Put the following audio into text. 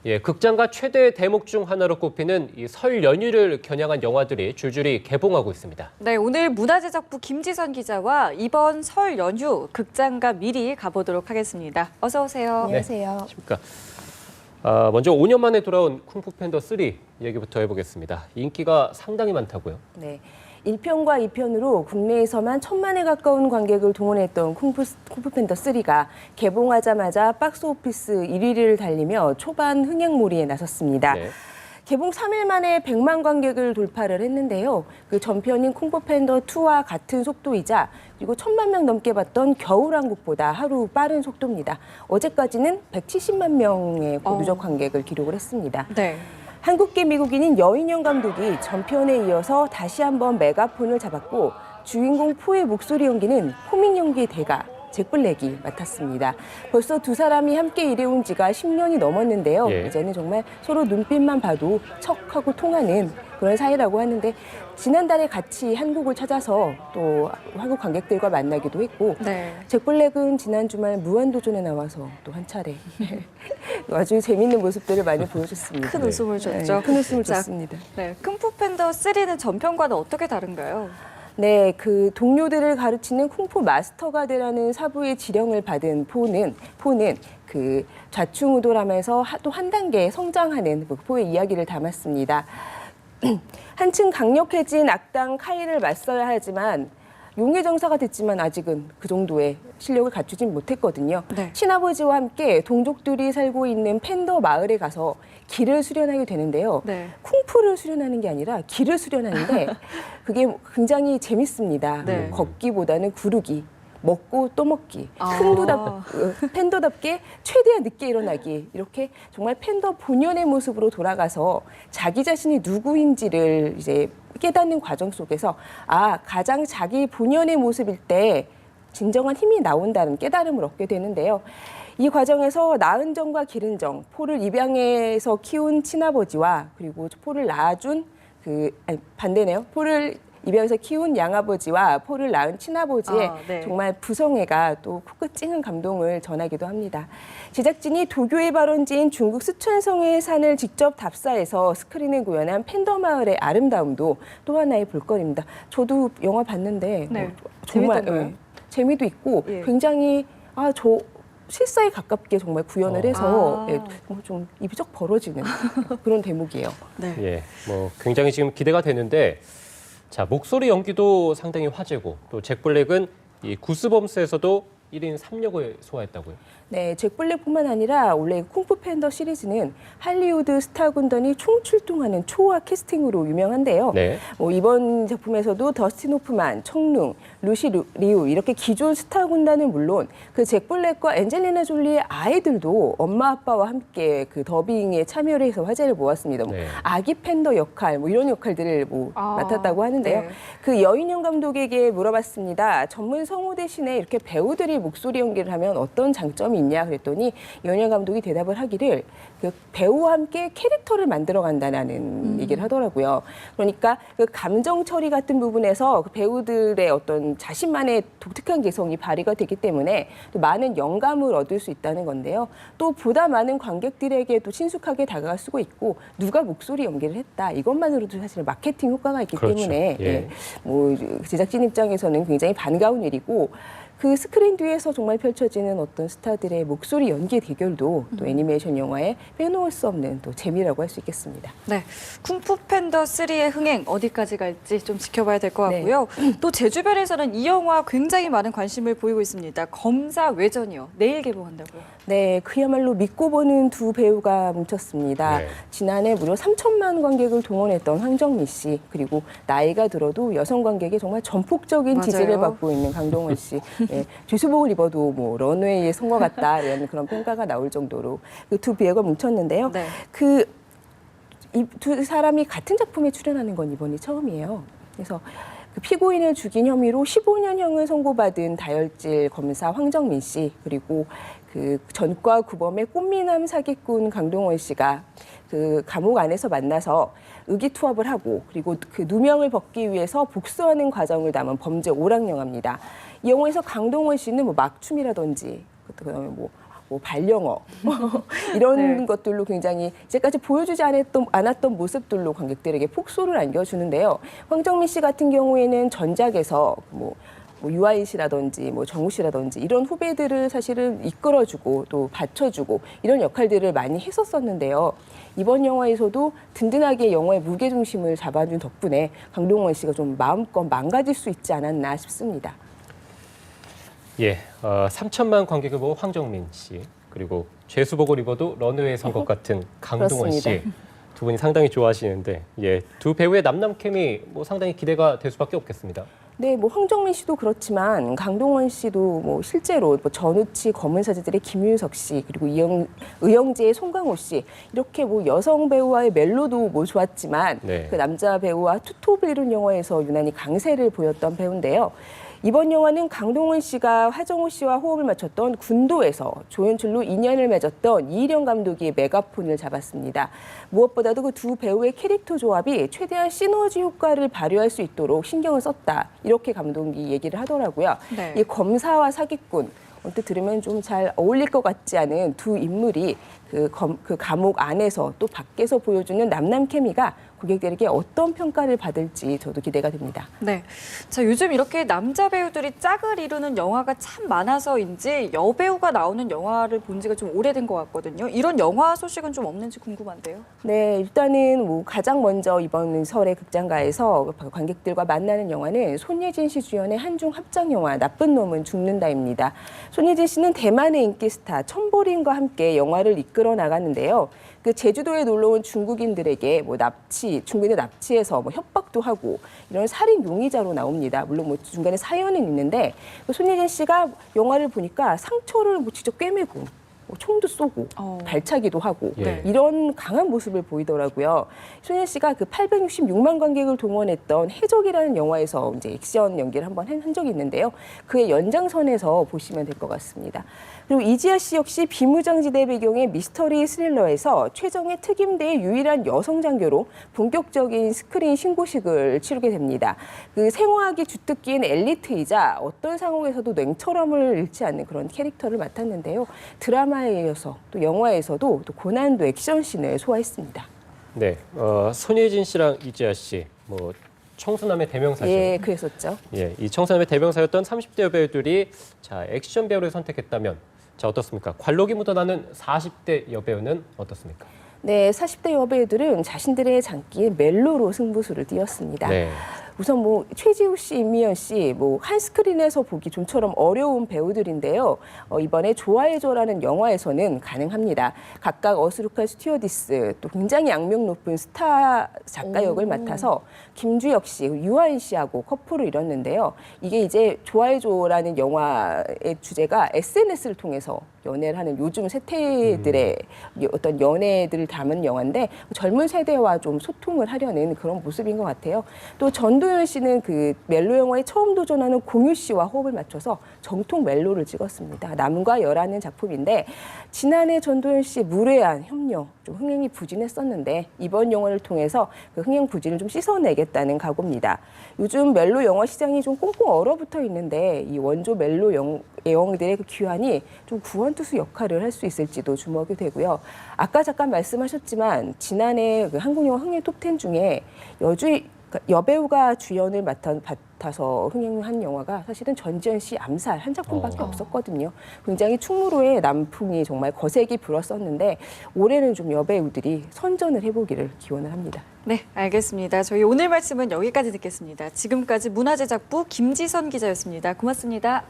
예, 극장가 최대 대목 중 하나로 꼽히는 이 설 연휴를 겨냥한 영화들이 줄줄이 개봉하고 있습니다. 네, 오늘 문화재작부 김지선 기자와 이번 설 연휴 극장가 미리 가보도록 하겠습니다. 어서 오세요. 안녕하세요. 안녕하십니까. 먼저 5년 만에 돌아온 쿵푸 팬더 3 얘기부터 해보겠습니다. 인기가 상당히 많다고요? 네. 1편과 2편으로 국내에서만 1,000만에 가까운 관객을 동원했던 쿵푸 팬더 3가 개봉하자마자 박스오피스 1위를 달리며 초반 흥행몰이에 나섰습니다. 네. 개봉 3일 만에 100만 관객을 돌파를 했는데요. 그 전편인 쿵푸 팬더 2와 같은 속도이자 그리고 1,000만 명 넘게 봤던 겨울왕국보다 하루 빠른 속도입니다. 어제까지는 170만 명의 누적 관객을 기록을 했습니다. 네. 한국계 미국인인 여인영 감독이 전편에 이어서 다시 한번 메가폰을 잡았고 주인공 포의 목소리 연기는 코믹 연기의 대가 잭 블랙이 맡았습니다. 벌써 두 사람이 함께 일해온 지가 10년이 넘었는데요. 예. 이제는 정말 서로 눈빛만 봐도 척하고 통하는 그런 사이라고 하는데 지난달에 같이 한국을 찾아서 또 한국 관객들과 만나기도 했고 네. 잭 블랙은 지난 주말 무한도전에 나와서 또 한 차례 아주 재밌는 모습들을 많이 보여줬습니다. 큰 웃음을 줬죠. 네, 큰 웃음을 줬습니다. 네, 쿵푸 팬더 3는 전편과는 어떻게 다른가요? 네, 그 동료들을 가르치는 쿵푸 마스터가 되라는 사부의 지령을 받은 포는 그 좌충우돌하면서 또 한 단계 성장하는 포의 이야기를 담았습니다. 한층 강력해진 악당 카이를 맞서야 하지만 용의 정사가 됐지만 아직은 그 정도의 실력을 갖추진 못했거든요. 네. 친아버지와 함께 동족들이 살고 있는 팬더 마을에 가서 길을 수련하게 되는데요. 네. 쿵푸를 수련하는 게 아니라 길을 수련하는데 그게 굉장히 재밌습니다. 네. 걷기보다는 구르기. 먹고 또 먹기, 아. 팬더답게 최대한 늦게 일어나기 이렇게 정말 팬더 본연의 모습으로 돌아가서 자기 자신이 누구인지를 이제 깨닫는 과정 속에서 가장 자기 본연의 모습일 때 진정한 힘이 나온다는 깨달음을 얻게 되는데요. 이 과정에서 낳은 정과 기른 정, 포를 입양해서 키운 친아버지와 그리고 포를 낳아준 반대네요. 포를 입양해서 키운 양아버지와 포를 낳은 친아버지의 네. 정말 부성애가 또 코끝 찡한 감동을 전하기도 합니다. 제작진이 도교의 발원지인 중국 쓰촨성의 산을 직접 답사해서 스크린에 구현한 팬더 마을의 아름다움도 또 하나의 볼거리입니다. 저도 영화 봤는데 네. 정말 재밌던가요? 재미도 있고 예. 굉장히 실사에 가깝게 정말 구현을 해서 좀 입이 쩍 벌어지는 그런 대목이에요. 네. 예, 뭐 굉장히 지금 기대가 되는데 자, 목소리 연기도 상당히 화제고 또 잭 블랙은 이 구스범스에서도 1인 3역을 소화했다고요? 네, 잭 블랙뿐만 아니라 원래 쿵푸 팬더 시리즈는 할리우드 스타 군단이 총출동하는 초호화 캐스팅으로 유명한데요. 네. 이번 작품에서도 더스틴 호프만, 청룽, 루시 리우 이렇게 기존 스타 군단은 물론 그 잭 블랙과 엔젤리나 졸리의 아이들도 엄마 아빠와 함께 그 더빙에 참여를 해서 화제를 모았습니다. 네. 아기 팬더 역할 이런 역할들을 맡았다고 하는데요. 네. 그 여인영 감독에게 물어봤습니다. 전문 성우 대신에 이렇게 배우들이 목소리 연기를 하면 어떤 장점이 있냐 그랬더니 여인영 감독이 대답을 하기를 그 배우와 함께 캐릭터를 만들어 간다는 얘기를 하더라고요. 그러니까 그 감정 처리 같은 부분에서 그 배우들의 어떤 자신만의 독특한 개성이 발휘가 되기 때문에 또 많은 영감을 얻을 수 있다는 건데요. 또 보다 많은 관객들에게도 친숙하게 다가갈 수가 있고 누가 목소리 연기를 했다 이것만으로도 사실 마케팅 효과가 있기 그렇죠. 때문에 예. 제작진 입장에서는 굉장히 반가운 일이고 그 스크린 뒤에서 정말 펼쳐지는 어떤 스타들의 목소리 연기 대결도 또 애니메이션 영화에 빼놓을 수 없는 또 재미라고 할 수 있겠습니다. 네, 쿵푸 팬더 3의 흥행 어디까지 갈지 좀 지켜봐야 될 것 같고요. 또 제 주변에서는 이 영화 굉장히 많은 관심을 보이고 있습니다. 검사 외전이요. 내일 개봉한다고요. 네, 그야말로 믿고 보는 두 배우가 뭉쳤습니다. 네. 지난해 무려 3천만 관객을 동원했던 황정민 씨, 그리고 나이가 들어도 여성 관객의 정말 전폭적인 맞아요. 지지를 받고 있는 강동원 씨. 네, 죄수복을 입어도 런웨이의 성과 같다라는 그런 평가가 나올 정도로 그 두 배우가 뭉쳤는데요. 네. 이 두 사람이 같은 작품에 출연하는 건 이번이 처음이에요. 그래서 그 피고인을 죽인 혐의로 15년형을 선고받은 다혈질 검사 황정민 씨 그리고 그 전과 구범의 꽃미남 사기꾼 강동원 씨가 그 감옥 안에서 만나서 의기투합을 하고 그리고 그 누명을 벗기 위해서 복수하는 과정을 담은 범죄 오락 영화입니다. 이 영화에서 강동원 씨는 막춤이라든지 그다음에 뭐 반영어 이런 네. 것들로 굉장히 이제까지 보여주지 않았던 모습들로 관객들에게 폭소를 안겨주는데요. 황정민 씨 같은 경우에는 전작에서 뭐 유아인 씨라든지 뭐 정우 씨라든지 이런 후배들을 사실은 이끌어주고 또 받쳐주고 이런 역할들을 많이 했었었는데요. 이번 영화에서도 든든하게 영화의 무게중심을 잡아준 덕분에 강동원 씨가 좀 마음껏 망가질 수 있지 않았나 싶습니다. 예, 3천만 관객을 모은 황정민 씨, 그리고 죄수복을 입어도 런웨이에 선 것 같은 강동원 씨. 그렇습니다. 두 분이 상당히 좋아하시는데, 예, 두 배우의 남남 케미 뭐 상당히 기대가 될 수밖에 없겠습니다. 네, 뭐 황정민 씨도 그렇지만 강동원 씨도 뭐 실제로 뭐 전우치 검은사제들의 김윤석 씨 그리고 의영제의 송강호 씨 이렇게 뭐 여성 배우와의 멜로도 뭐 좋았지만 네. 그 남자 배우와 투톱을 이룬 영화에서 유난히 강세를 보였던 배우인데요. 이번 영화는 강동원 씨가 하정우 씨와 호흡을 맞췄던 군도에서 조연출로 인연을 맺었던 이희령 감독이 메가폰을 잡았습니다. 무엇보다도 그 두 배우의 캐릭터 조합이 최대한 시너지 효과를 발휘할 수 있도록 신경을 썼다. 이렇게 감독이 얘기를 하더라고요. 네. 이 검사와 사기꾼, 언뜻 들으면 좀 잘 어울릴 것 같지 않은 두 인물이 그 감옥 안에서 또 밖에서 보여주는 남남 케미가 고객들에게 어떤 평가를 받을지 저도 기대가 됩니다. 네. 자, 요즘 이렇게 남자 배우들이 짝을 이루는 영화가 참 많아서인지 여배우가 나오는 영화를 본 지가 좀 오래된 것 같거든요. 이런 영화 소식은 좀 없는지 궁금한데요. 네, 일단은 뭐 가장 먼저 이번 설의 극장가에서 관객들과 만나는 영화는 손예진 씨 주연의 한중 합작 영화 나쁜 놈은 죽는다입니다. 손예진 씨는 대만의 인기 스타 천보린과 함께 영화를 이끌어 나가는데요. 그 제주도에 놀러 온 중국인들에게 뭐 중국인을 납치해서 뭐 협박도 하고 이런 살인 용의자로 나옵니다. 물론 뭐 중간에 사연은 있는데 손예진 씨가 영화를 보니까 상처를 뭐 직접 꿰매고 총도 쏘고 발차기도 하고 예. 이런 강한 모습을 보이더라고요. 손예진 씨가 그 866만 관객을 동원했던 해적이라는 영화에서 이제 액션 연기를 한번 한 적이 있는데요. 그의 연장선에서 보시면 될 것 같습니다. 그리고 이지아 씨 역시 비무장지대 배경의 미스터리 스릴러에서 최정예 특임대의 유일한 여성 장교로 본격적인 스크린 신고식을 치르게 됩니다. 그 생화하기 주특기인 엘리트이자 어떤 상황에서도 냉철함을 잃지 않는 그런 캐릭터를 맡았는데요. 드라마에 이어서 또 영화에서도 또 고난도 액션씬을 소화했습니다. 네, 손예진 씨랑 이지아 씨, 뭐 청수남의 대명사죠. 예, 그랬었죠. 예, 이 청소년의 대명사였던 30대 여배우들이 자 액션 배우를 선택했다면 자 어떻습니까? 관록이 묻어나는 40대 여배우는 어떻습니까? 네, 40대 여배우들은 자신들의 장기에 멜로로 승부수를 띄웠습니다. 네. 우선 뭐 최지우 씨, 임미연 씨, 뭐 한 스크린에서 보기 좀처럼 어려운 배우들인데요. 이번에 좋아해줘라는 영화에서는 가능합니다. 각각 어수룩한 스튜어디스, 또 굉장히 악명 높은 스타 작가 역을 맡아서 김주혁 씨, 유아인 씨하고 커플을 이뤘는데요. 이게 이제 좋아해줘라는 영화의 주제가 SNS를 통해서 연애를 하는 요즘 세대들의 어떤 연애들을 담은 영화인데 젊은 세대와 좀 소통을 하려는 그런 모습인 것 같아요. 또 전도연 씨는 그 멜로 영화에 처음 도전하는 공유 씨와 호흡을 맞춰서 정통 멜로를 찍었습니다. 남과 여라는 작품인데 지난해 전도연 씨 무례한 협력, 좀 흥행이 부진했었는데 이번 영화를 통해서 그 흥행 부진을 좀 씻어내겠다는 각오입니다. 요즘 멜로 영화 시장이 좀 꽁꽁 얼어붙어 있는데 이 원조 멜로 영웅들의 그 귀환이 좀 구원투수 역할을 할 수 있을지도 주목이 되고요. 아까 잠깐 말씀하셨지만 지난해 그 한국 영화 흥행 톱10 중에 여배우가 주연을 맡아서 흥행한 영화가 사실은 전지현 씨 암살 한 작품밖에 없었거든요. 굉장히 충무로의 남풍이 정말 거세게 불었었는데 올해는 좀 여배우들이 선전을 해보기를 기원을 합니다. 네, 알겠습니다. 저희 오늘 말씀은 여기까지 듣겠습니다. 지금까지 문화제작부 김지선 기자였습니다. 고맙습니다.